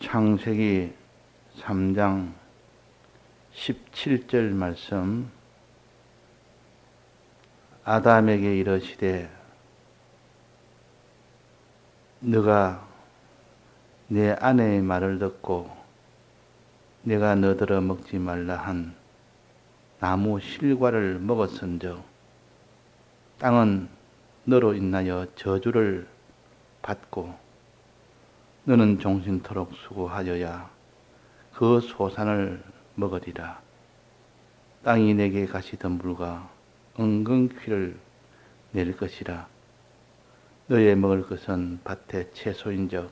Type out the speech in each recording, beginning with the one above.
창세기 3장 17절 말씀. 아담에게 이르시되 너가 내 아내의 말을 듣고 내가 너더러 먹지 말라 한 나무 실과를 먹었은즉 땅은 너로 인하여 저주를 받고 너는 종신토록 수고하여야 그 소산을 먹으리라. 땅이 내게 가시덤불과 은근퀴를 낼 것이라. 너의 먹을 것은 밭의 채소인즉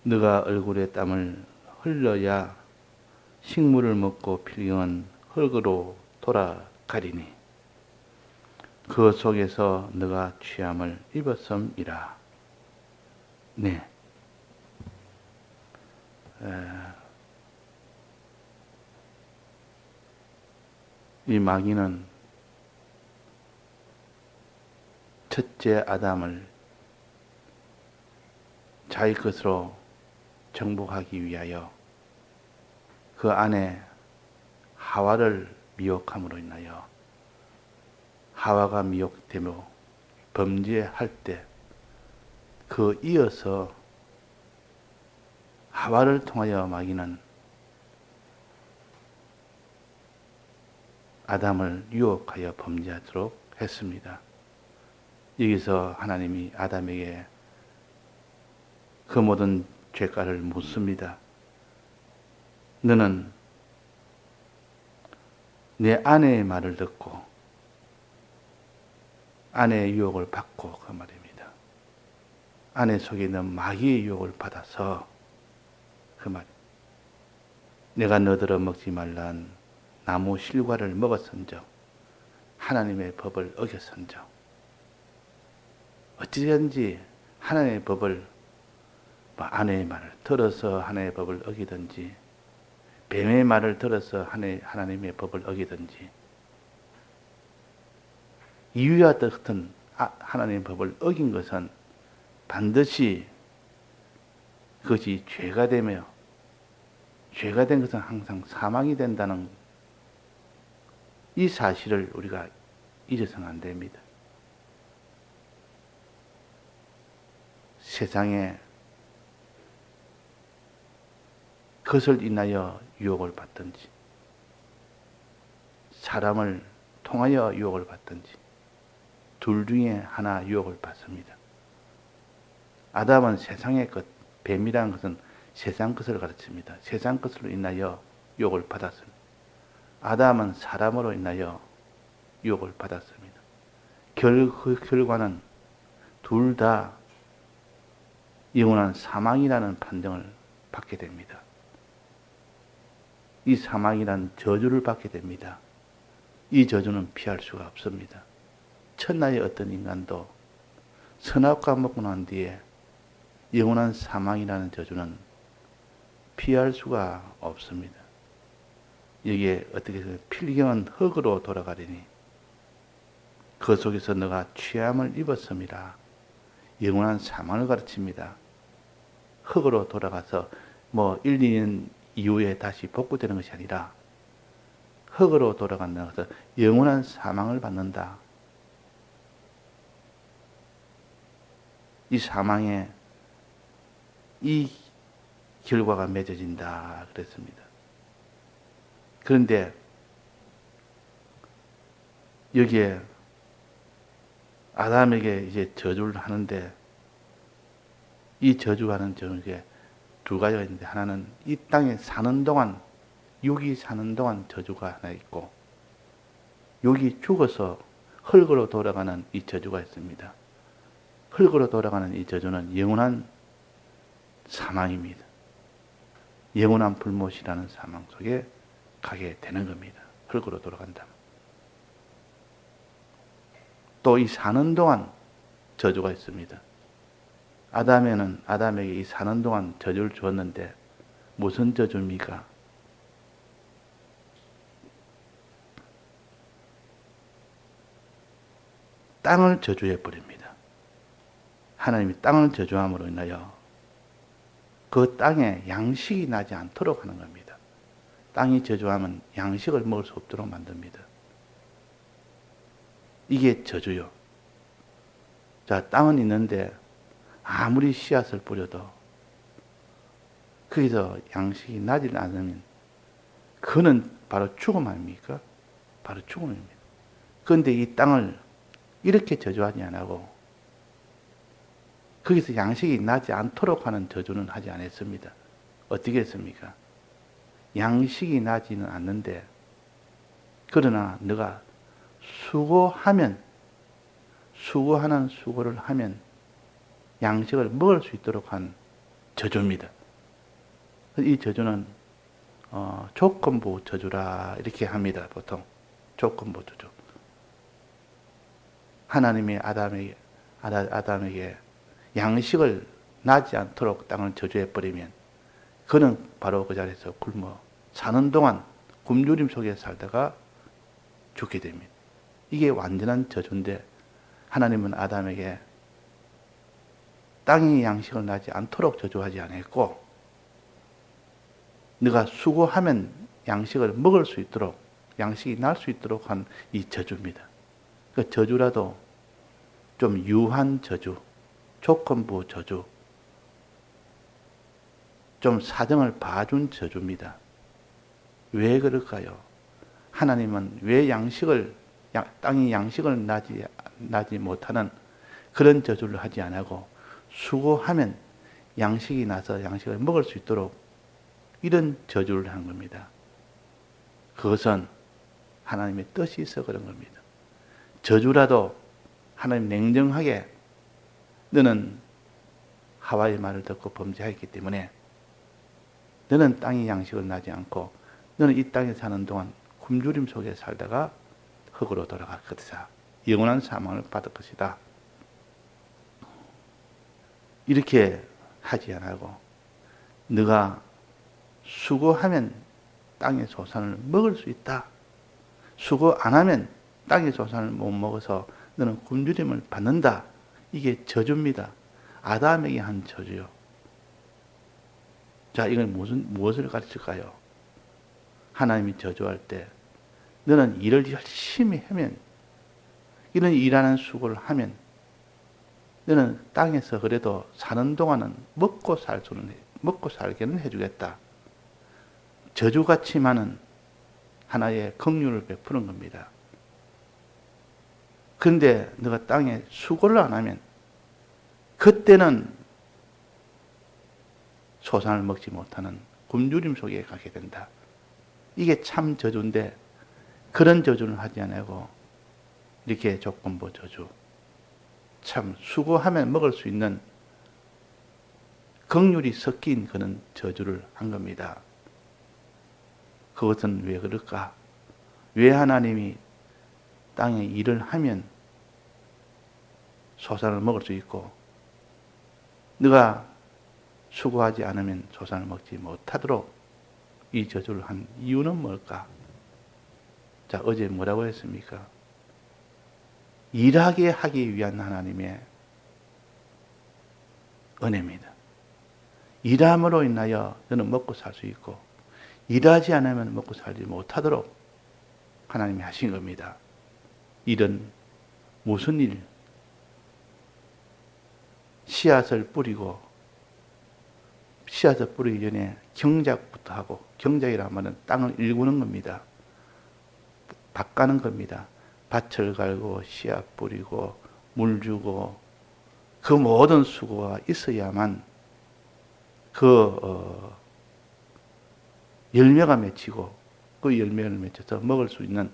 너가 얼굴에 땀을 흘려야 식물을 먹고 필경은 흙으로 돌아가리니 그 속에서 너가 취함을 입었음이라. 네. 이 마귀는 첫째 아담을 자기 것으로 정복하기 위하여 그 안에 하와를 미혹함으로 인하여 하와가 미혹되며 범죄할 때 그 이어서 하와를 통하여 마귀는 아담을 유혹하여 범죄하도록 했습니다. 여기서 하나님이 아담에게 그 모든 죄가를 묻습니다. 너는 내 아내의 말을 듣고 아내의 유혹을 받고 그 말입니다. 아내 속에 있는 마귀의 유혹을 받아서 그 말. 내가 너더러 먹지 말란 나무 실과를 먹었은즉 하나님의 법을 어겼은즉 어찌든지 하나님의 법을 아내의 말을 들어서 하나님의 법을 어기든지 뱀의 말을 들어서 하나님의 법을 어기든지 이와 같은 하나님의 법을 어긴 것은 반드시 그것이 죄가 되며 죄가 된 것은 항상 사망이 된다는 이 사실을 우리가 잊어서는 안 됩니다. 세상에 그것을 인하여 유혹을 받든지 사람을 통하여 유혹을 받든지 둘 중에 하나 유혹을 받습니다. 아담은 세상의 것, 뱀이라는 것은 세상 것을 가르칩니다. 세상 것으로 인하여 유혹을 받았습니다. 아담은 사람으로 인하여 유혹을 받았습니다. 그 결과는 둘 다 영원한 사망이라는 판정을 받게 됩니다. 이 사망이란 저주를 받게 됩니다. 이 저주는 피할 수가 없습니다. 천하의 어떤 인간도 선악과 먹고 난 뒤에 영원한 사망이라는 저주는 피할 수가 없습니다. 여기에 어떻게 해서 필경은 흙으로 돌아가리니 그 속에서 너가 취함을 입었음이라. 영원한 사망을 가르칩니다. 흙으로 돌아가서 1, 2년 이후에 다시 복구되는 것이 아니라 흙으로 돌아간다는 것은 영원한 사망을 받는다. 이 사망에 이 결과가 맺어진다 그랬습니다. 그런데 여기에 아담에게 이제 저주를 하는데 이 저주하는 저게 두 가지가 있는데 하나는 이 땅에 사는 동안 육이 사는 동안 저주가 하나 있고 육이 죽어서 흙으로 돌아가는 이 저주가 있습니다. 흙으로 돌아가는 이 저주는 영원한 사망입니다. 영원한 불못이라는 사망 속에 가게 되는 겁니다. 흙으로 돌아간다면. 또 이 사는 동안 저주가 있습니다. 아담에게 이 사는 동안 저주를 주었는데 무슨 저주입니까? 땅을 저주해 버립니다. 하나님이 땅을 저주함으로 인하여 그 땅에 양식이 나지 않도록 하는 겁니다. 땅이 저주하면 양식을 먹을 수 없도록 만듭니다. 이게 저주요. 자, 땅은 있는데 아무리 씨앗을 뿌려도 거기서 양식이 나지 않으면 그는 바로 죽음 아닙니까? 바로 죽음입니다. 그런데 이 땅을 이렇게 저주하지 않고 거기서 양식이 나지 않도록 하는 저주는 하지 않았습니다. 어떻게 했습니까? 양식이 나지는 않는데 그러나 너가 수고하는 수고를 하면 양식을 먹을 수 있도록 한 저주입니다. 이 저주는 조건부 저주라 이렇게 합니다. 보통 조건부 저주. 하나님이 아담에게 양식을 나지 않도록 땅을 저주해버리면 그는 바로 그 자리에서 굶어 사는 동안 굶주림 속에 살다가 죽게 됩니다. 이게 완전한 저주인데 하나님은 아담에게 땅이 양식을 나지 않도록 저주하지 않았고 네가 수고하면 양식을 먹을 수 있도록 양식이 날 수 있도록 한 이 저주입니다. 그 저주라도 좀 유한 저주, 조건부 저주, 좀 사정을 봐준 저주입니다. 왜 그럴까요? 하나님은 왜 땅이 양식을 나지 못하는 그런 저주를 하지 않고 수고하면 양식이 나서 양식을 먹을 수 있도록 이런 저주를 한 겁니다. 그것은 하나님의 뜻이 있어 그런 겁니다. 저주라도 하나님 냉정하게 너는 하와의 말을 듣고 범죄하였기 때문에 너는 땅이 양식을 나지 않고 너는 이 땅에 사는 동안 굶주림 속에 살다가 흙으로 돌아갈 것이다. 영원한 사망을 받을 것이다. 이렇게 하지 않고 네가 수고하면 땅의 소산을 먹을 수 있다. 수고 안 하면 땅의 소산을 못 먹어서 너는 굶주림을 받는다. 이게 저주입니다. 아담에게 한 저주요. 자, 이건 무엇을 가르칠까요? 하나님이 저주할 때 너는 일을 열심히 하면 이런 일하는 수고를 하면 너는 땅에서 그래도 사는 동안은 먹고 살게는 해주겠다. 저주같지만은 하나의 긍휼을 베푸는 겁니다. 그런데 너가 땅에 수고를 안 하면 그때는 소산을 먹지 못하는 굶주림 속에 가게 된다. 이게 참 저주인데 그런 저주는 하지 않고 이렇게 조건부 저주, 참 수고하면 먹을 수 있는 긍휼이 섞인 그런 저주를 한 겁니다. 그것은 왜 그럴까? 왜 하나님이 땅에 일을 하면 소산을 먹을 수 있고 네가 수고하지 않으면 소산을 먹지 못하도록 이 저주를 한 이유는 뭘까? 자, 어제 뭐라고 했습니까? 일하게 하기 위한 하나님의 은혜입니다. 일함으로 인하여 너는 먹고 살 수 있고 일하지 않으면 먹고 살지 못하도록 하나님이 하신 겁니다. 일은 무슨 일? 씨앗을 뿌리기 전에 경작부터 하고, 경작이라 하면 땅을 일구는 겁니다. 밭가는 겁니다. 밭을 갈고 씨앗 뿌리고 물 주고 그 모든 수고가 있어야만 열매가 맺히고 그 열매를 맺혀서 먹을 수 있는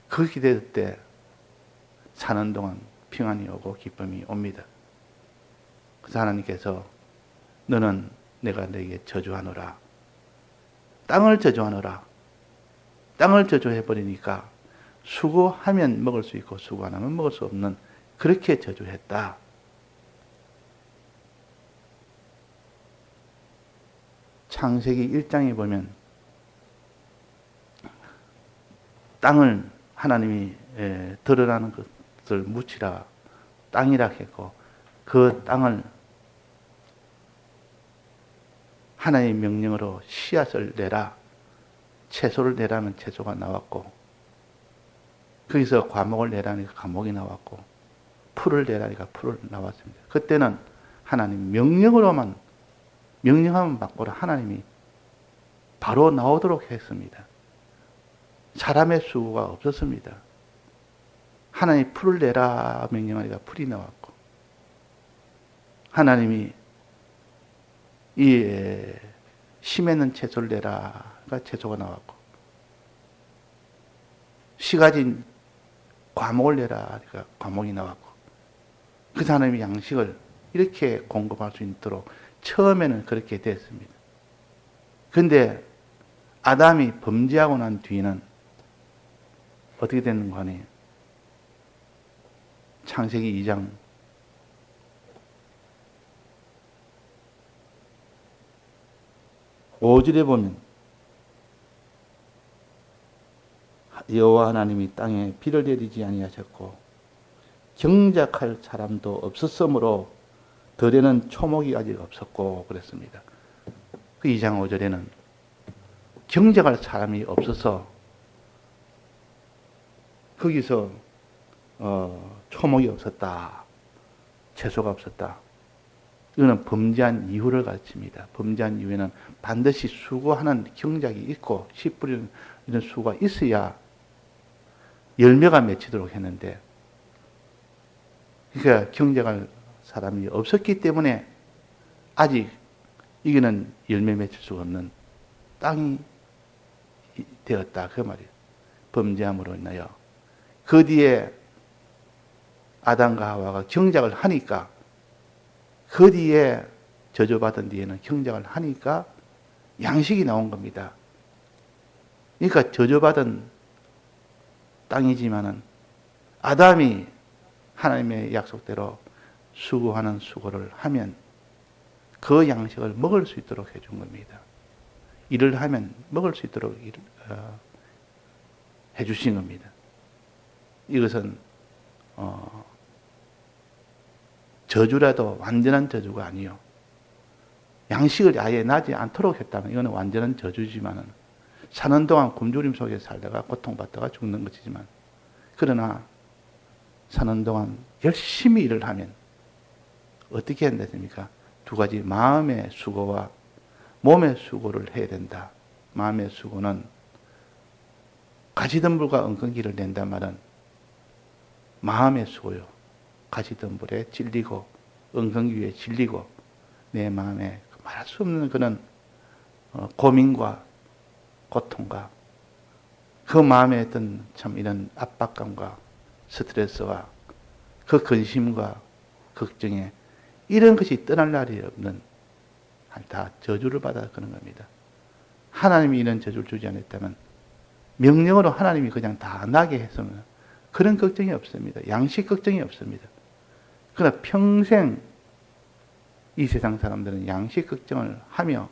그 기대 때 사는 동안 평안이 오고 기쁨이 옵니다. 그래서 하나님께서 너는 내가 너에게 저주하노라. 땅을 저주하노라. 땅을 저주해버리니까 수고하면 먹을 수 있고 수고 안 하면 먹을 수 없는 그렇게 저주했다. 창세기 1장에 보면 땅을 하나님이 드러나는 것을 묻히라 땅이라 했고 그 땅을 하나님의 명령으로 씨앗을 내라, 채소를 내라는 채소가 나왔고, 거기서 과목을 내라니까 과목이 나왔고, 풀을 내라니까 풀을 나왔습니다. 그때는 하나님 명령으로만, 명령하면 받고라 하나님이 바로 나오도록 했습니다. 사람의 수고가 없었습니다. 하나님이 풀을 내라 명령하니까 풀이 나왔고, 하나님이 이 심에는 채소를 내라가 채소가 나왔고, 씨 가진 과목을 내라 하니까 과목이 나왔고, 그 하나님이 양식을 이렇게 공급할 수 있도록 처음에는 그렇게 됐습니다. 그런데 아담이 범죄하고 난 뒤에는 어떻게 됐는가 하니, 창세기 2장 5절에 보면 여호와 하나님이 땅에 비를 내리지 아니하셨고 경작할 사람도 없었으므로 들에는 초목이 아직 없었고 그랬습니다. 그 2장 5절에는 경작할 사람이 없어서 거기서 초목이 없었다, 채소가 없었다. 이거는 범죄한 이유를 가르칩니다. 범죄한 이유에는 반드시 수고하는 경작이 있고 씨 뿌리는 이런 수고가 있어야 열매가 맺히도록 했는데, 그러니까 경작할 사람이 없었기 때문에 아직 이거는 열매 맺힐 수가 없는 땅이 되었다, 그 말이에요. 범죄함으로 인하여. 그 뒤에 아담과 하와가 경작을 하니까, 그 뒤에 저주받은 뒤에는 경작을 하니까 양식이 나온 겁니다. 그러니까 저주받은 땅이지만은 아담이 하나님의 약속대로 수고하는 수고를 하면 그 양식을 먹을 수 있도록 해준 겁니다. 일을 하면 먹을 수 있도록 해주신 겁니다. 이것은 저주라도 완전한 저주가 아니요. 양식을 아예 나지 않도록 했다면 이거는 완전한 저주지만은, 사는 동안 굶주림 속에 살다가 고통받다가 죽는 것이지만, 그러나 사는 동안 열심히 일을 하면 어떻게 해야 됩니까? 두 가지, 마음의 수고와 몸의 수고를 해야 된다. 마음의 수고는 가시덤불과 엉겅퀴를 낸단 말은 마음의 수고요. 가시덤불에 찔리고 엉겅퀴에 찔리고 내 마음에 말할 수 없는 그런 고민과 고통과 그 마음에 어떤 참 이런 압박감과 스트레스와 그 근심과 걱정에 이런 것이 떠날 날이 없는, 다 저주를 받아 그런 겁니다. 하나님이 이런 저주를 주지 않았다면 명령으로 하나님이 그냥 다 나게 했으면 그런 걱정이 없습니다. 양식 걱정이 없습니다. 그러나 평생 이 세상 사람들은 양식 걱정을 하며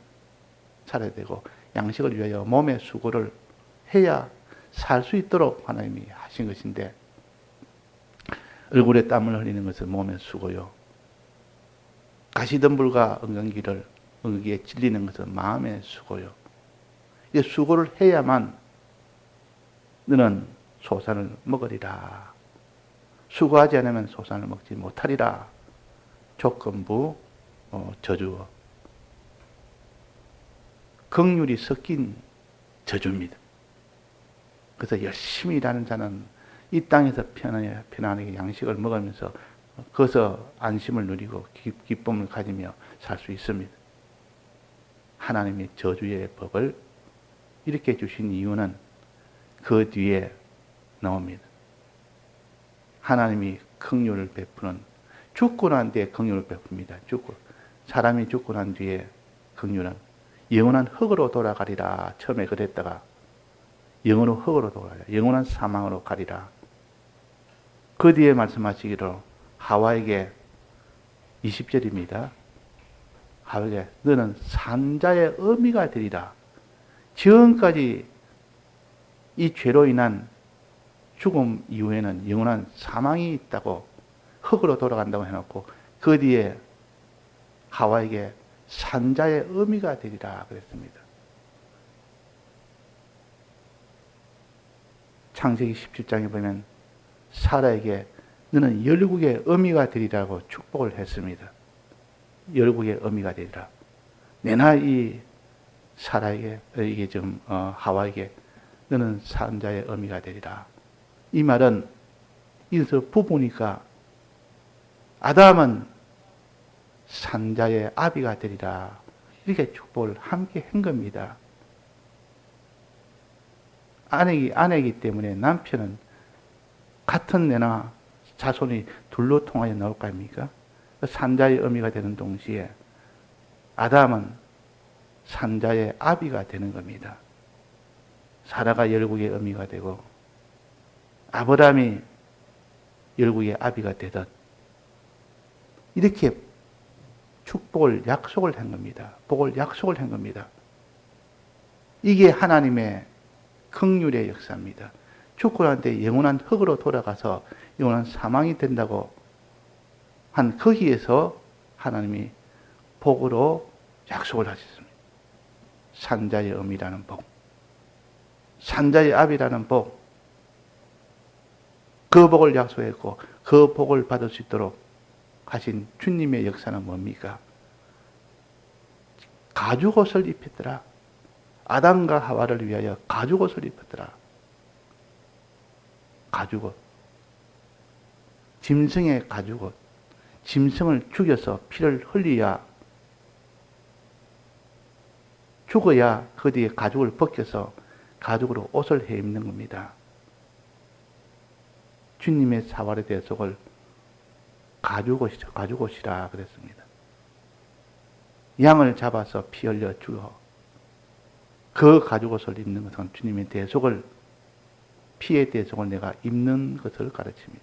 살아야 되고, 양식을 위하여 몸의 수고를 해야 살 수 있도록 하나님이 하신 것인데, 얼굴에 땀을 흘리는 것은 몸의 수고요. 가시덤불과 엉겅퀴에 찔리는 것은 마음의 수고요. 이 수고를 해야만 너는 소산을 먹으리라. 수고하지 않으면 소산을 먹지 못하리라. 조건부 저주. 긍휼이 섞인 저주입니다. 그래서 열심히 일하는 자는 이 땅에서 편안하게 양식을 먹으면서 거기서 안심을 누리고 기쁨을 가지며 살 수 있습니다. 하나님의 저주의 법을 이렇게 주신 이유는 그 뒤에 나옵니다. 하나님이 긍휼을 베푸는, 죽고 난 뒤에 긍휼을 베풉니다. 사람이 죽고 난 뒤에 긍휼은 영원한 흙으로 돌아가리라. 처음에 그랬다가 영원한 흙으로 돌아가리라. 영원한 사망으로 가리라. 그 뒤에 말씀하시기로 하와에게 20절입니다. 하와에게 너는 산자의 어미가 되리라. 지금까지 이 죄로 인한 죽음 이후에는 영원한 사망이 있다고 흙으로 돌아간다고 해놓고, 그 뒤에 하와에게 산자의 의미가 되리라 그랬습니다. 창세기 17장에 보면 사라에게 너는 열국의 어미가 되리라고 축복을 했습니다. 열국의 어미가 되리라. 내나 이 사라에게, 이게 지금 하와에게 너는 산자의 어미가 되리라. 이 말은 여기서 부부니까 아담은 산자의 아비가 되리라. 이렇게 축복을 함께 한 겁니다. 아내이기 때문에 남편은 같은 내나 자손이 둘로 통하여 나올 거 아닙니까? 산자의 어미가 되는 동시에 아담은 산자의 아비가 되는 겁니다. 사라가 열국의 어미가 되고 아브라함이 열국의 아비가 되듯 이렇게 축복을 약속을 한 겁니다. 복을 약속을 한 겁니다. 이게 하나님의 긍휼의 역사입니다. 죽고 난 뒤에 영원한 흙으로 돌아가서 영원한 사망이 된다고 한 거기에서 하나님이 복으로 약속을 하셨습니다. 산자의 어미라는 복, 산자의 아비라는 복, 그 복을 약속했고 그 복을 받을 수 있도록 하신 주님의 역사는 뭡니까? 가죽옷을 입혔더라. 아담과 하와를 위하여 가죽옷을 입혔더라. 가죽옷. 짐승의 가죽옷. 짐승을 죽여서 피를 흘려야 죽어야 그 뒤에 가죽을 벗겨서 가죽으로 옷을 해 입는 겁니다. 주님의 사활의 대속을 가죽옷이죠. 가죽옷이라 그랬습니다. 양을 잡아서 피 흘려 죽어 그 가죽옷을 입는 것은 주님의 대속을, 피의 대속을 내가 입는 것을 가르칩니다.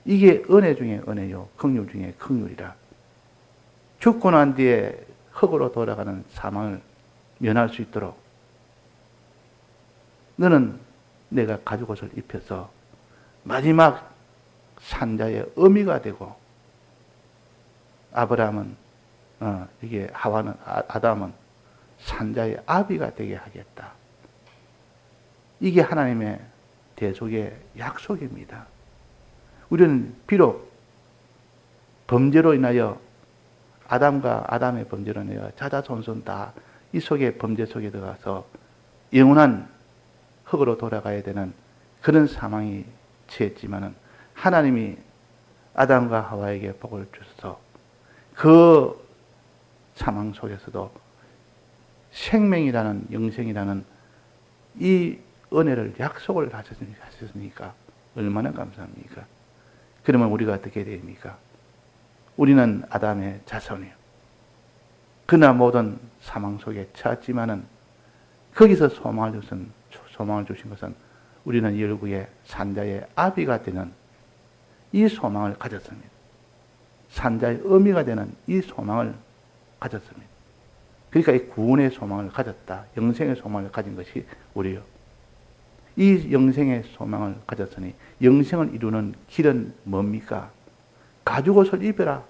이게 은혜 중에 은혜요, 긍휼 중에 긍휼이라. 죽고 난 뒤에 흙으로 돌아가는 사망을 면할 수 있도록 너는 내가 가죽옷을 입혀서 마지막 산자의 어미가 되고 아브라함은 이게 하와는 아담은 산자의 아비가 되게 하겠다. 이게 하나님의 대속의 약속입니다. 우리는 비록 범죄로 인하여 아담과 아담의 범죄로 인하여 자자손손 다 이 속에 범죄 속에 들어가서 영원한 흙으로 돌아가야 되는 그런 상황이 처했지만은 하나님이 아담과 하와에게 복을 주셔서 그 사망 속에서도 생명이라는, 영생이라는 이 은혜를 약속을 하셨으니까 얼마나 감사합니까? 그러면 우리가 어떻게 됩니까? 우리는 아담의 자손이요. 그러나 모든 사망 속에 처했지만은 거기서 소망을 주신 것은 우리는 열국의 산자의 아비가 되는 이 소망을 가졌습니다. 산자의 의미가 되는 이 소망을 가졌습니다. 그러니까 이 구원의 소망을 가졌다. 영생의 소망을 가진 것이 우리요. 이 영생의 소망을 가졌으니 영생을 이루는 길은 뭡니까? 가죽옷을 입어라.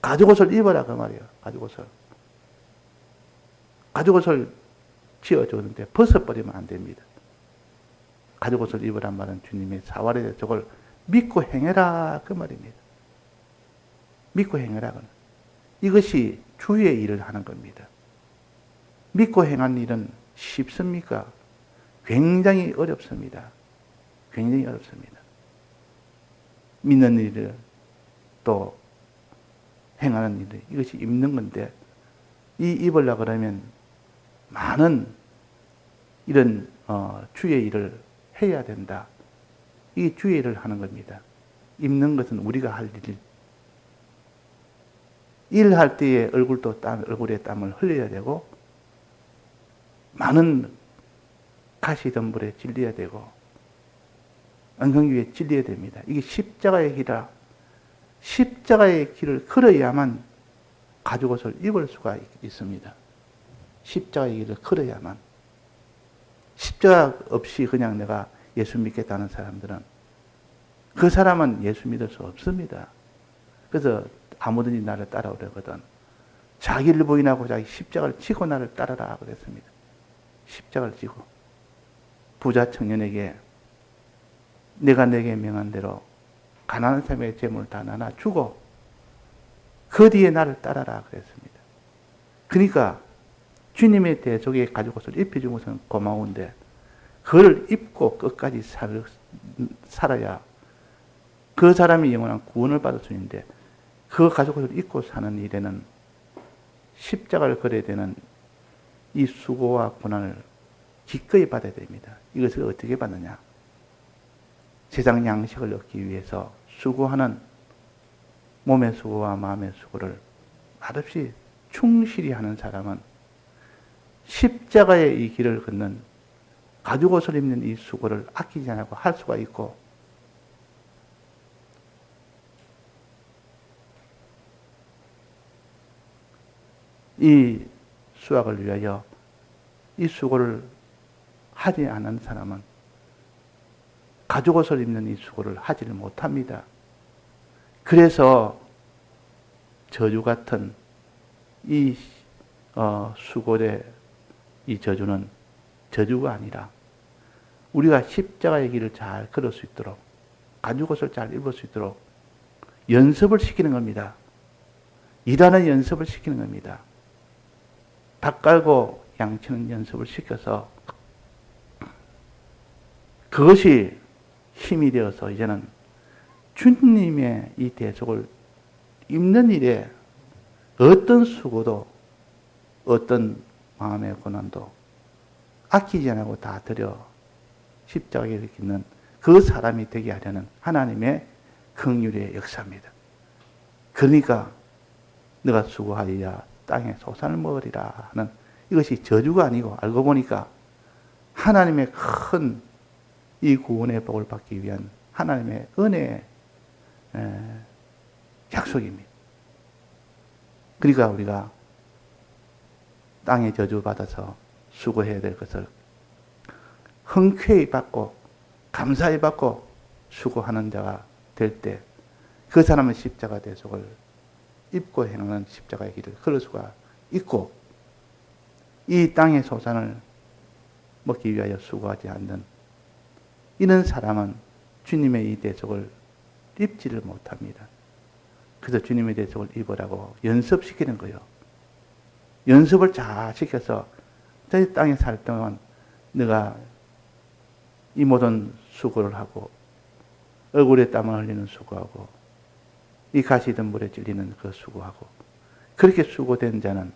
가죽옷을 입어라 그 말이에요. 가죽옷을. 가죽옷을 지어주는데 벗어버리면 안 됩니다. 가죽옷을 입으란 말은 주님의 사활의 대속을 믿고 행해라 그 말입니다. 믿고 행해라. 이것이 주의 일을 하는 겁니다. 믿고 행한 일은 쉽습니까? 굉장히 어렵습니다. 굉장히 어렵습니다. 믿는 일을 또 행하는 일, 이것이 입는 건데 이 입으려고 그러면 많은 이런 주의 일을 해야 된다. 이 주의 일을 하는 겁니다. 입는 것은 우리가 할 일. 일할 때에 얼굴에 땀을 흘려야 되고 많은 가시덤불에 찔려야 되고 엉덩이에 찔려야 됩니다. 이게 십자가의 길이라. 십자가의 길을 걸어야만 가죽옷을 입을 수가 있습니다. 십자가의 길을 걸어야만. 십자가 없이 그냥 내가 예수 믿겠다는 사람들은 그 사람은 예수 믿을 수 없습니다. 그래서 아무든지 나를 따라오려거든 자기를 부인하고 자기 십자가를 지고 나를 따르라 그랬습니다. 십자가를 지고 부자 청년에게 내가 내게 명한 대로 가난한 사람의 재물을 다 나눠 주고 그 뒤에 나를 따라라 그랬습니다. 그러니까 주님의 대속에 가지고 옷을 입혀준 것은 고마운데 그걸 입고 끝까지 살아야 그 사람이 영원한 구원을 받을 수 있는데 그 가지고 옷을 입고 사는 일에는 십자가를 걸어야 되는 이 수고와 고난을 기꺼이 받아야 됩니다. 이것을 어떻게 받느냐? 세상 양식을 얻기 위해서 수고하는 몸의 수고와 마음의 수고를 말없이 충실히 하는 사람은 십자가의 이 길을 걷는 가죽 옷을 입는 이 수고를 아끼지 않고 할 수가 있고 이 수학을 위하여 이 수고를 하지 않은 사람은 가죽 옷을 입는 이 수고를 하지를 못합니다. 그래서 저주 같은 이 수고의 이 저주는 저주가 아니라 우리가 십자가의 길을 잘 걸을 수 있도록 가죽 옷을 잘 입을 수 있도록 연습을 시키는 겁니다. 일하는 연습을 시키는 겁니다. 닭 깔고 양치는 연습을 시켜서 그것이 힘이 되어서 이제는 주님의 이 대속을 입는 일에 어떤 수고도 어떤 마음의 고난도 아끼지 않고 다 들여 십자가에 있는 그 사람이 되게 하려는 하나님의 긍휼의 역사입니다. 그러니까 너가 수고하여야 땅에 소산을 먹으리라 하는 이것이 저주가 아니고 알고 보니까 하나님의 큰 이 구원의 복을 받기 위한 하나님의 은혜의 약속입니다. 그러니까 우리가 땅에 저주받아서 수고해야 될 것을 흔쾌히 받고 감사히 받고 수고하는 자가 될 때 그 사람은 십자가 대속을 입고 행하는 십자가의 길을 걸을 수가 있고 이 땅의 소산을 먹기 위하여 수고하지 않는 이런 사람은 주님의 이 대속을 입지를 못합니다. 그래서 주님의 대속을 입으라고 연습시키는 거예요. 연습을 잘 시켜서 이 땅에 살 동안 내가 이 모든 수고를 하고 얼굴에 땀을 흘리는 수고하고 이 가시던 물에 찔리는 그 수고하고 그렇게 수고된 자는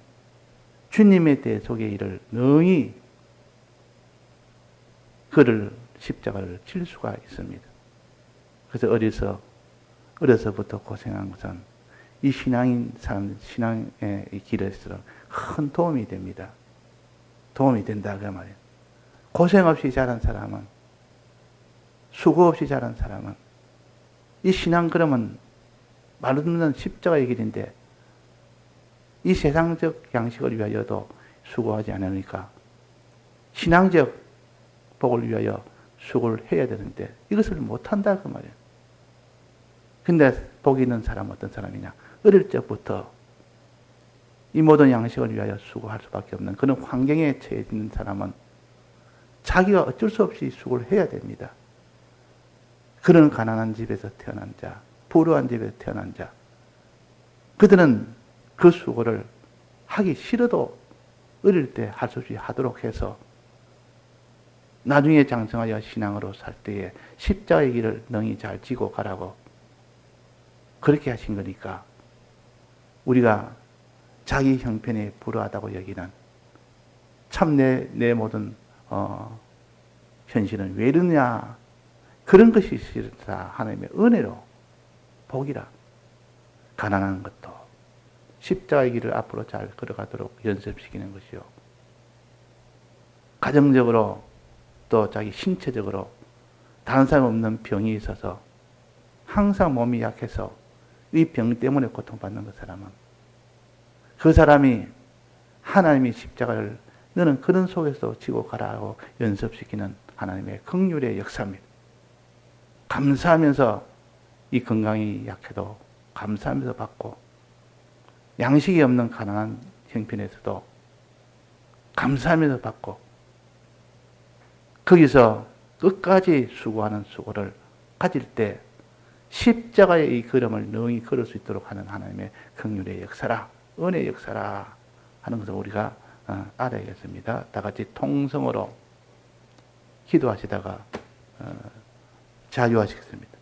주님의 대속의 일을 능히 그를 십자가를 칠 수가 있습니다. 그래서 어려서부터 고생한 것은 이 신앙인 사람, 신앙의 이 길에서 큰 도움이 됩니다. 도움이 된다, 그 말이에요. 고생 없이 자란 사람은, 수고 없이 자란 사람은, 이 신앙 그러면 말 없는 십자가의 길인데, 이 세상적 양식을 위하여도 수고하지 않으니까, 신앙적 복을 위하여 수고를 해야 되는데 이것을 못한다 그 말이에요. 근데 복 있는 사람은 어떤 사람이냐? 어릴 적부터 이 모든 양식을 위하여 수고할 수밖에 없는 그런 환경에 처해 있는 사람은 자기가 어쩔 수 없이 수고를 해야 됩니다. 그런 가난한 집에서 태어난 자, 부유한 집에서 태어난 자, 그들은 그 수고를 하기 싫어도 어릴 때 할 수 없이 하도록 해서 나중에 장성하여 신앙으로 살 때에 십자가의 길을 능히 잘 지고 가라고 그렇게 하신 거니까 우리가 자기 형편이 불우하다고 여기는 참 내 모든 현실은 왜 이러냐 그런 것이 싫다 하나님의 은혜로 복이라 가난한 것도 십자가의 길을 앞으로 잘 걸어가도록 연습시키는 것이요 가정적으로 또 자기 신체적으로 다른 사람 없는 병이 있어서 항상 몸이 약해서 이 병 때문에 고통받는 그 사람은 그 사람이 하나님이 십자가를 너는 그런 속에서 지고 가라고 연습시키는 하나님의 긍휼의 역사입니다. 감사하면서 이 건강이 약해도 감사하면서 받고 양식이 없는 가난한 형편에서도 감사하면서 받고 거기서 끝까지 수고하는 수고를 가질 때 십자가의 이 걸음을 능히 걸을 수 있도록 하는 하나님의 긍휼의 역사라, 은혜의 역사라 하는 것을 우리가 알아야겠습니다. 다 같이 통성으로 기도하시다가 자유하시겠습니다.